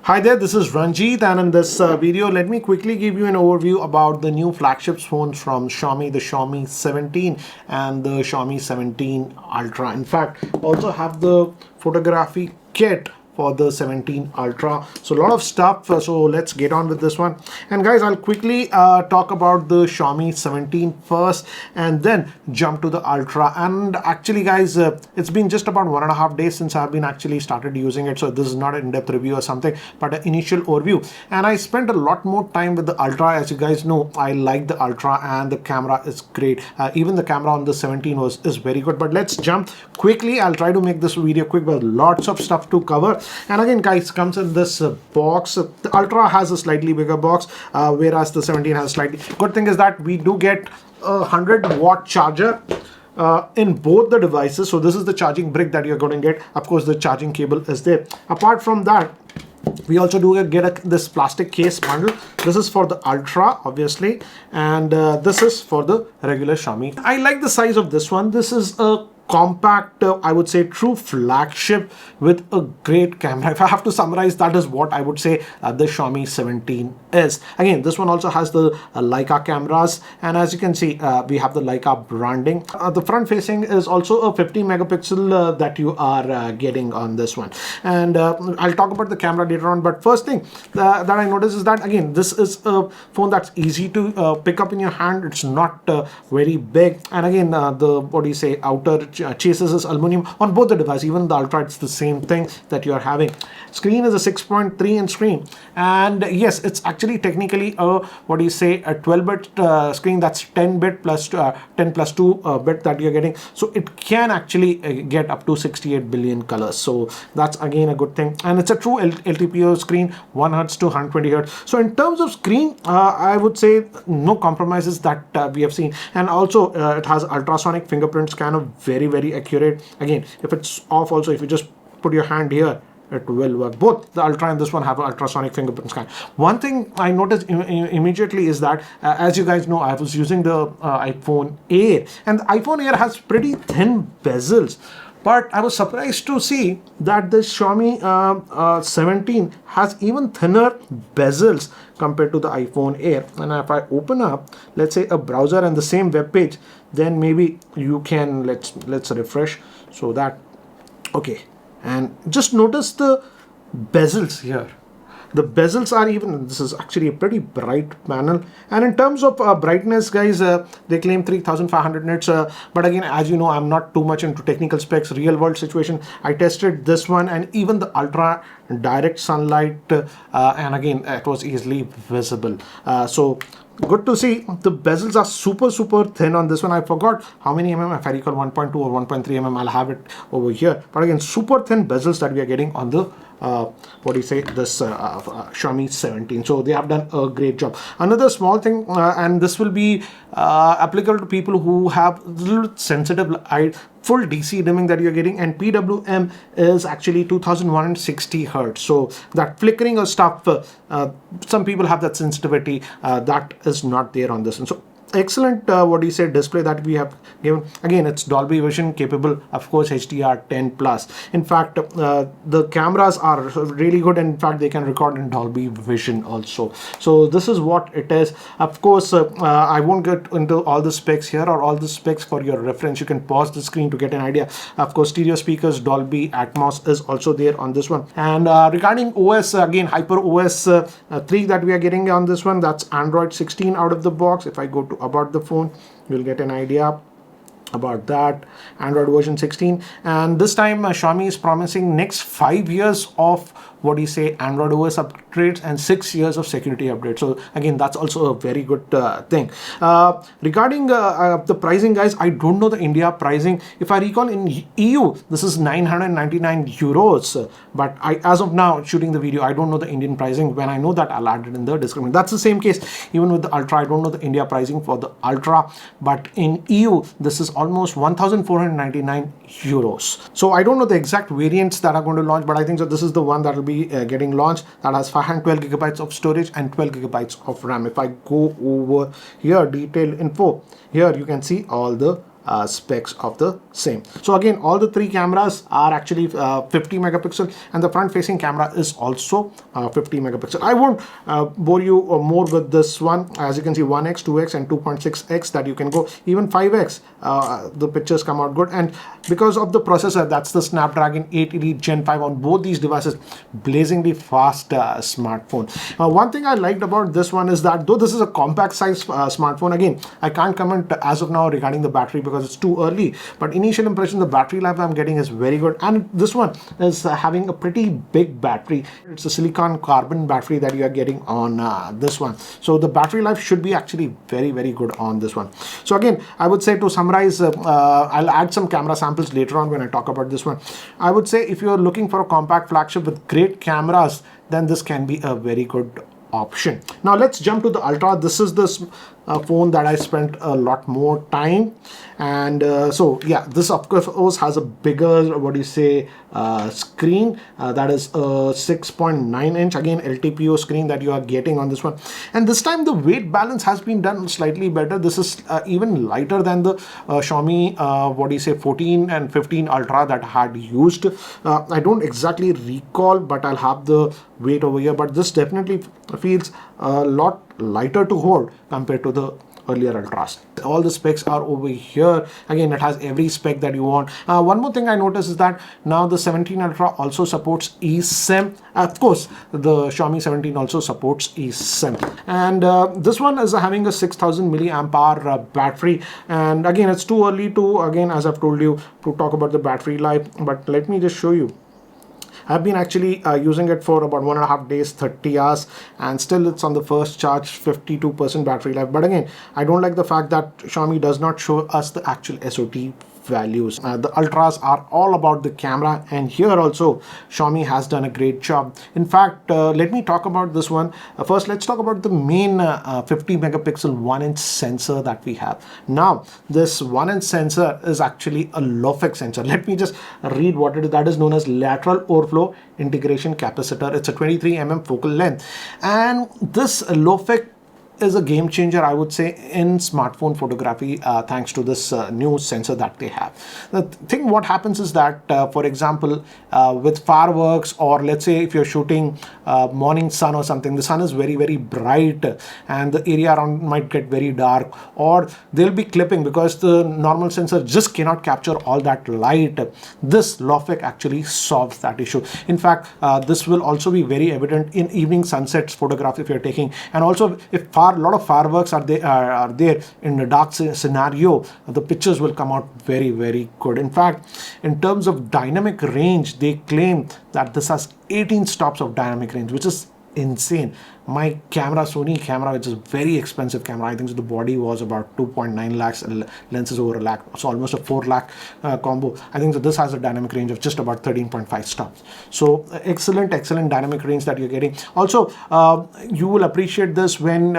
Hi there, this is Ranjit, and in this video let me quickly give you an overview about the new flagship phones from Xiaomi, the Xiaomi 17 and the Xiaomi 17 Ultra. In fact, also have the photography kit for the 17 Ultra. So a lot of stuff, so let's get on with this one. And guys, I'll quickly talk about the Xiaomi 17 first and then jump to the Ultra. And actually guys, it's been just about 1.5 days since I've been actually started using it, so this is not an in-depth review or something, but an initial overview. And I spent a lot more time with the Ultra. As you guys know, I like the Ultra and the camera is great. Even the camera on the 17 is very good. But let's jump quickly. I'll try to make this video quick, but lots of stuff to cover. And again guys, comes in this box. The Ultra has a slightly bigger box, whereas the 17 has slightly. Good thing is that we do get a 100-watt charger in both the devices. So this is the charging brick that you're going to get. Of course, the charging cable is there. Apart from that, we also do get this plastic case bundle. This is for the Ultra, obviously, and this is for the regular Xiaomi. I like the size of this one. This is a compact, I would say true flagship with a great camera. If I have to summarize, that is what I would say the Xiaomi 17 is. Again, this one also has the Leica cameras, and as you can see, we have the Leica branding. The front facing is also a 50 megapixel that you are getting on this one, and I'll talk about the camera later on. But first thing that I noticed is that again, this is a phone that's easy to pick up in your hand. It's not very big, and again, the what do you say, outer chases is aluminum on both the devices. Even the Ultra, it's the same thing that you are having. Screen is a 6.3 inch screen, and yes, it's actually technically a what do you say, a 12-bit screen. That's 10-bit plus 10 plus 2 bit that you're getting, so it can actually get up to 68 billion colors. So that's again a good thing, and it's a true LTPO screen, 1 Hz to 120 Hz. So in terms of screen, I would say no compromises that we have seen, and also it has ultrasonic fingerprint scanner, very accurate. Again, if it's off also, if you just put your hand here, it will work. Both the Ultra and this one have an ultrasonic fingerprint scan. One thing I noticed immediately is that as you guys know, I was using the iPhone Air, and the iPhone Air has pretty thin bezels. But I was surprised to see that the Xiaomi 17 has even thinner bezels compared to the iPhone Air. And if I open up, let's say, a browser and the same web page, then maybe you can, let's refresh, so that, okay. And just notice the bezels here. The bezels are even, this is actually a pretty bright panel. And in terms of brightness, guys, they claim 3500 nits. But again, as you know, I'm not too much into technical specs, real world situation. I tested this one and even the Ultra direct sunlight, and again, it was easily visible. So good to see. The bezels are super thin on this one. I forgot how many mm, if I recall, 1.2 or 1.3 mm. I'll have it over here. But again, super thin bezels that we are getting on the what do you say, this Xiaomi 17. So they have done a great job. Another small thing, and this will be applicable to people who have a little sensitive eye, full DC dimming that you're getting, and PWM is actually 2160 Hertz. So that flickering of stuff, some people have that sensitivity, that is not there on this one. So excellent what do you say, display that we have given. Again, it's Dolby Vision capable, of course, HDR10 plus. In fact, the cameras are really good, and in fact they can record in Dolby Vision also. So this is what it is. Of course, I won't get into all the specs here, or all the specs for your reference. You can pause the screen to get an idea. Of course, stereo speakers, Dolby Atmos is also there on this one. And regarding OS, again, Hyper OS 3 that we are getting on this one, that's Android 16 out of the box. If I go to about the phone, you'll get an idea about that. Android version 16, and this time Xiaomi is promising next 5 years of what do you say, Android OS upgrades and 6 years of security updates. So again, that's also a very good thing. Regarding the pricing, guys, I don't know the India pricing. If I recall, in EU this is 999 euros, but as of now shooting the video, I don't know the Indian pricing. When I know that, I'll add it in the description. That's the same case even with the Ultra. I don't know the India pricing for the Ultra, but in EU this is almost 1499 euros. So I don't know the exact variants that are going to launch, but I think that this is the one that will be getting launched, that has 512 gigabytes of storage and 12 gigabytes of RAM. If I go over here, detailed info, here you can see all the specs of the same. So again, all the three cameras are actually 50 megapixel, and the front facing camera is also 50 megapixel. I won't bore you more with this one. As you can see, 1x, 2x and 2.6x that you can go, even 5x. The pictures come out good, and because of the processor, that's the Snapdragon 8 Elite Gen 5 on both these devices, blazingly fast smartphone. One thing I liked about this one is that though this is a compact size smartphone, again, I can't comment as of now regarding the battery because it's too early, but initial impression, the battery life I'm getting is very good, and this one is having a pretty big battery. It's a silicon carbon battery that you are getting on this one, so the battery life should be actually very, very good on this one. So again, I would say, to summarize, I'll add some camera samples later on when I talk about this one. I would say if you're looking for a compact flagship with great cameras, then this can be a very good option. Now let's jump to the Ultra. This is this phone that I spent a lot more time, and so yeah, this of course has a bigger, what do you say, screen that is a 6.9 inch, again LTPO screen that you are getting on this one, and this time the weight balance has been done slightly better. This is even lighter than the Xiaomi what do you say 14 and 15 Ultra that I had used. I don't exactly recall, but I'll have the weight over here, but this definitely feels a lot lighter to hold compared to the earlier Ultras. All the specs are over here. Again, it has every spec that you want. One more thing I noticed is that now the 17 Ultra also supports eSIM. Of course, the Xiaomi 17 also supports eSIM. And this one is having a 6000 milliamp hour battery. And again, it's too early to, again, as I've told you, to talk about the battery life. But let me just show you. I've been actually using it for about 1.5 days, 30 hours, and still it's on the first charge, 52% battery life. But again, I don't like the fact that Xiaomi does not show us the actual SOT values. The Ultras are all about the camera, and here also Xiaomi has done a great job. In fact, let me talk about this one. First, let's talk about the main 50 megapixel 1-inch sensor that we have. Now, this 1-inch sensor is actually a LOFEC sensor. Let me just read what it is. That is known as lateral overflow integration capacitor. It's a 23 mm focal length, and this LOFEC is a game changer, I would say, in smartphone photography, thanks to this new sensor that they have. The thing what happens is that, for example, with fireworks, or let's say if you're shooting morning sun or something, the sun is very, very bright and the area around might get very dark, or they'll be clipping because the normal sensor just cannot capture all that light. This LOFEC actually solves that issue. In fact, this will also be very evident in evening sunsets photography if you're taking, and also if a lot of fireworks are there in a dark scenario, the pictures will come out very, very good. In fact, in terms of dynamic range, they claim that this has 18 stops of dynamic range, which is insane. My camera, Sony camera, which is very expensive camera, I think the body was about 2.9 lakhs, lenses over a lakh, so almost a 4 lakh combo. I think that this has a dynamic range of just about 13.5 stops. So excellent dynamic range that you're getting. Also, you will appreciate this when,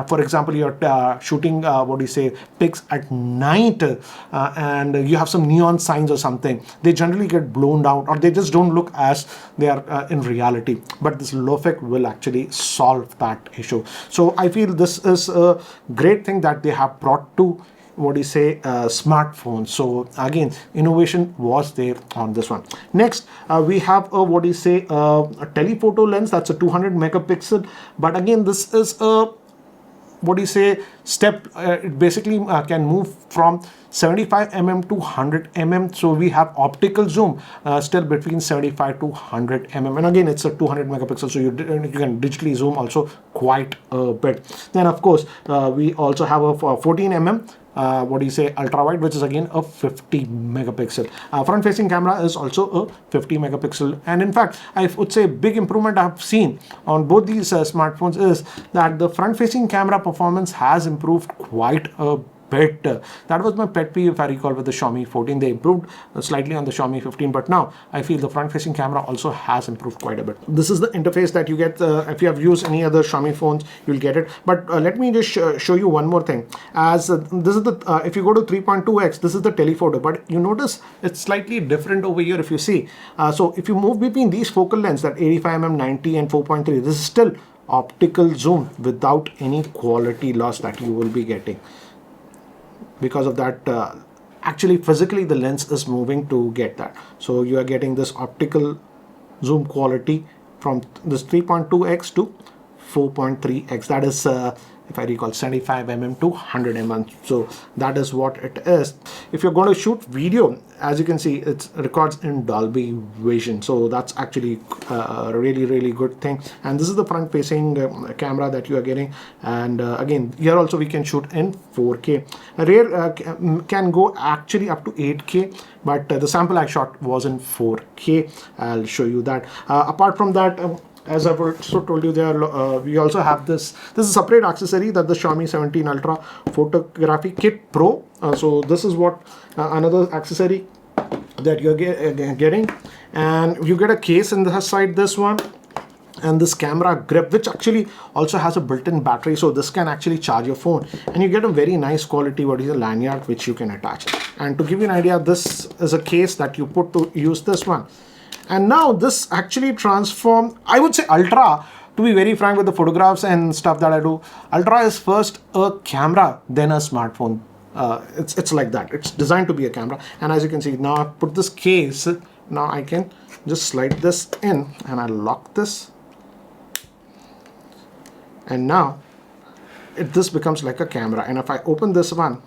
for example, you're shooting, what do you say, pics at night, and you have some neon signs or something. They generally get blown out, or they just don't look as they are in reality. But this LOFEC will actually solve that issue. So I feel this is a great thing that they have brought to, what do you say, smartphones. So again, innovation was there on this one. Next, we have a, what do you say, a telephoto lens. That's a 200 megapixel, but again, this is a, what do you say, step, it basically can move from 75 mm to 100 mm. So we have optical zoom still between 75 to 100 mm, and again it's a 200 megapixel, so you can digitally zoom also quite a bit. Then of course we also have a 14 mm what do you say, ultra wide, which is again a 50 megapixel. Front facing camera is also a 50 megapixel, and in fact I would say big improvement I have seen on both these smartphones is that the front facing camera performance has improved quite a bit. That was my pet peeve, if I recall, with the Xiaomi 14. They improved slightly on the Xiaomi 15, but now I feel the front facing camera also has improved quite a bit. This is the interface that you get. If you have used any other Xiaomi phones, you'll get it. But let me just show you one more thing. As this is the if you go to 3.2x, this is the telephoto, but you notice it's slightly different over here if you see. So if you move between these focal lengths, that 85mm, 90 and 4.3, this is still optical zoom without any quality loss that you will be getting because of that actually physically the lens is moving to get that. So you are getting this optical zoom quality from this 3.2x to 4.3x. That is if I recall 75 mm to 100 mm. So that is what it is. If you're going to shoot video, as you can see, it records in Dolby Vision. So that's actually a really good thing. And this is the front facing camera that you are getting. And again, here also we can shoot in 4K. Rear can go actually up to 8K, but the sample I shot was in 4K. I'll show you that. Apart from that, as I've also told you, we also have this is a separate accessory, that the Xiaomi 17 Ultra Photography Kit Pro. So this is what another accessory that you're getting, and you get a case in the side, this one, and this camera grip, which actually also has a built-in battery, so this can actually charge your phone, and you get a very nice quality what is a lanyard which you can attach. And to give you an idea, this is a case that you put to use this one. And now this actually transformed, I would say Ultra, to be very frank, with the photographs and stuff that I do, Ultra is first a camera, then a smartphone. It's like that. It's designed to be a camera. And as you can see, now I put this case, now I can just slide this in and I lock this. And now this becomes like a camera. And if I open this one,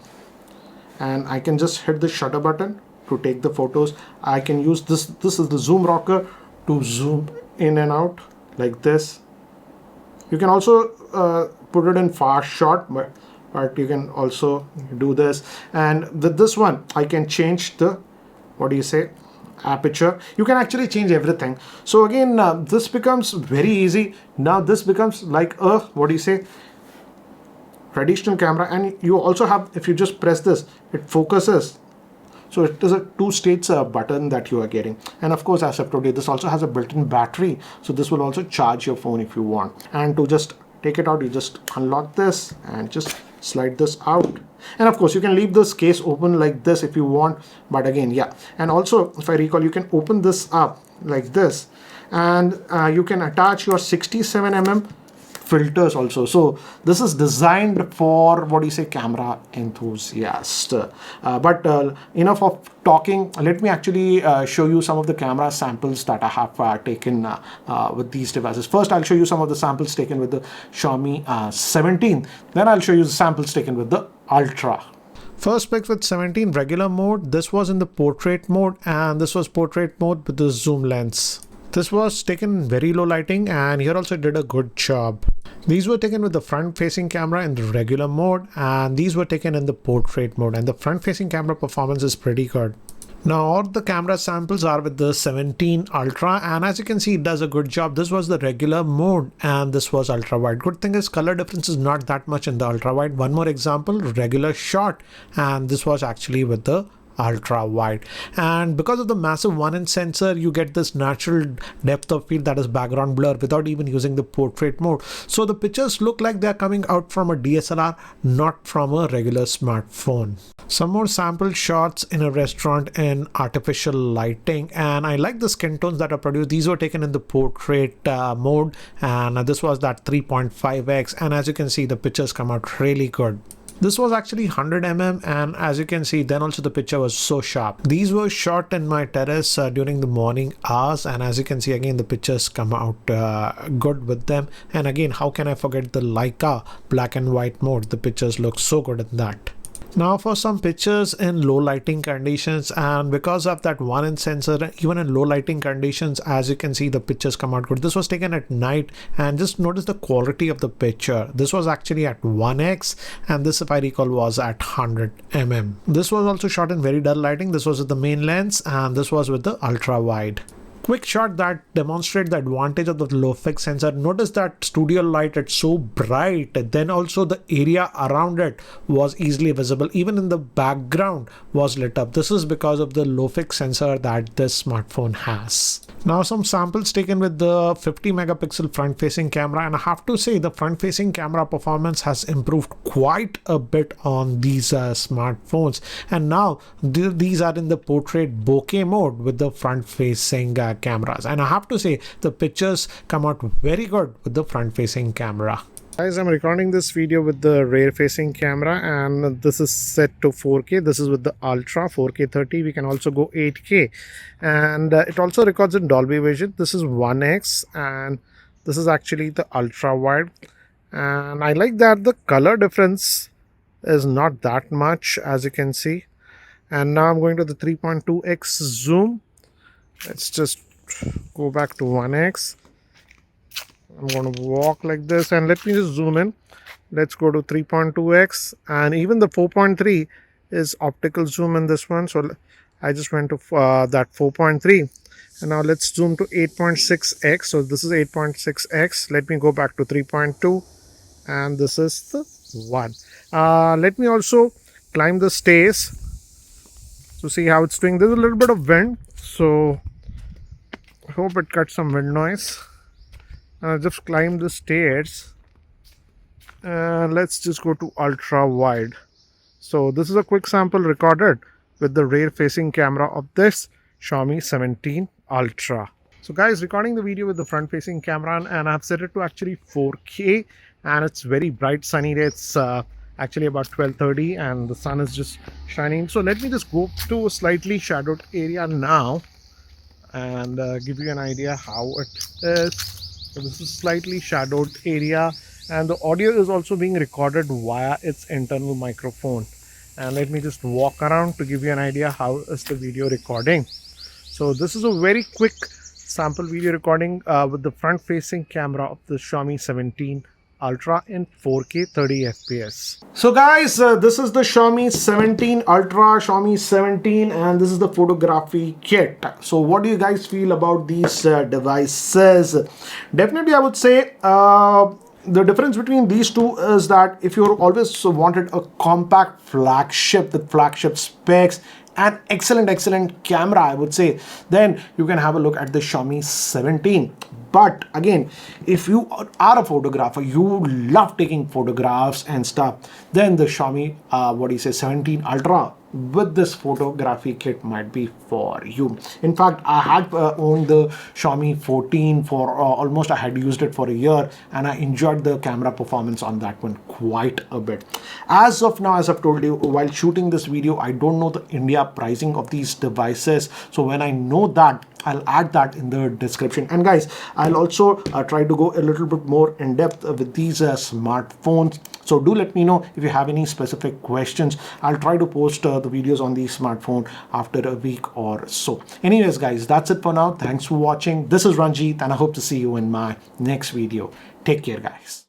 and I can just hit the shutter button to take the photos. I can use this is the zoom rocker to zoom in and out like this. You can also put it in fast shot, but you can also do this. And with this one I can change the, what do you say, aperture. You can actually change everything. So again, this becomes very easy. Now this becomes like a, what do you say, traditional camera. And you also have, if you just press this, it focuses. So it is a two-stage button that you are getting. And of course, as I've told you, this also has a built-in battery. So this will also charge your phone if you want. And to just take it out, you just unlock this and just slide this out. And of course, you can leave this case open like this if you want. But again, yeah. And also, if I recall, you can open this up like this. And you can attach your 67mm filters also. So this is designed for, what do you say, camera enthusiast. But enough of talking. Let me actually show you some of the camera samples that I have taken with these devices. First, I'll show you some of the samples taken with the Xiaomi 17. Then I'll show you the samples taken with the Ultra. First pick with 17 regular mode. This was in the portrait mode, and this was portrait mode with the zoom lens. This was taken in very low lighting, and here also did a good job. These were taken with the front facing camera in the regular mode, and these were taken in the portrait mode, and the front facing camera performance is pretty good. Now all the camera samples are with the 17 Ultra, and as you can see, it does a good job. This was the regular mode and this was ultra wide. Good thing is color difference is not that much in the ultra wide. One more example, regular shot, and this was actually with the ultra wide. And because of the massive 1-inch sensor, you get this natural depth of field, that is background blur, without even using the portrait mode. So the pictures look like they're coming out from a DSLR, not from a regular smartphone. Some more sample shots in a restaurant in artificial lighting, and I like the skin tones that are produced. These were taken in the portrait mode, and this was that 3.5x, and as you can see, the pictures come out really good. This was actually 100mm, and as you can see, then also the picture was so sharp. These were shot in my terrace during the morning hours, and as you can see, again the pictures come out good with them. And again, how can I forget the Leica black and white mode? The pictures look so good in that. Now for some pictures in low lighting conditions, and because of that 1-inch sensor, even in low lighting conditions, as you can see, the pictures come out good. This was taken at night, and just notice the quality of the picture. This was actually at 1x, and this, if I recall, was at 100mm. This was also shot in very dull lighting. This was with the main lens, and this was with the ultra wide. Quick shot that demonstrates the advantage of the low fix sensor. Notice that studio light, it's so bright, then also the area around it was easily visible. Even in the background was lit up. This is because of the low fix sensor that this smartphone has. Now some samples taken with the 50 megapixel front facing camera, and I have to say the front facing camera performance has improved quite a bit on these smartphones. And now these are in the portrait bokeh mode with the front facing cameras, and I have to say the pictures come out very good with the front facing camera. Guys, I'm recording this video with the rear facing camera, and this is set to 4K. This is with the Ultra 4K 30. We can also go 8K, and it also records in Dolby Vision. This is 1x, and this is actually the ultra wide, and I like that the color difference is not that much, as you can see. And now I'm going to the 3.2x zoom. Let's just go back to 1x. I'm going to walk like this, and let me just zoom in. Let's go to 3.2x, and even the 4.3 is optical zoom in this one. So I just went to that 4.3, and now let's zoom to 8.6x. So this is 8.6x. Let me go back to 3.2, and this is the 1. Let me also climb the stairs to see how it's doing. There's a little bit of wind, so I hope it cuts some wind noise. Just climb the stairs, and let's just go to ultra wide. So this is a quick sample recorded with the rear facing camera of this Xiaomi 17 Ultra. So guys, recording the video with the front facing camera, and I've set it to actually 4K, and it's very bright sunny day. It's actually about 12:30 and the sun is just shining. So let me just go to a slightly shadowed area now and give you an idea how it is. So this is slightly shadowed area, and the audio is also being recorded via its internal microphone. And let me just walk around to give you an idea how is the video recording. So this is a very quick sample video recording with the front facing camera of the Xiaomi 17 Ultra in 4K 30 FPS. So guys, this is the Xiaomi 17 Ultra, Xiaomi 17, and this is the photography kit. So what do you guys feel about these devices? Definitely I would say the difference between these two is that if you always wanted a compact flagship with flagship specs and excellent camera, I would say, then you can have a look at the Xiaomi 17. But again, if you are a photographer, you love taking photographs and stuff, then the Xiaomi 17 Ultra with this photography kit might be for you. In fact, I had owned the Xiaomi 14 for almost, I had used it for a year, and I enjoyed the camera performance on that one quite a bit. As of now, as I've told you, while shooting this video, I don't know the India pricing of these devices. So when I know that, I'll add that in the description. And guys, I'll also try to go a little bit more in depth with these smartphones. So do let me know if you have any specific questions. I'll try to post the videos on the smartphone after a week or so. Anyways guys, that's it for now. Thanks for watching. This is Ranjit, and I hope to see you in my next video. Take care guys.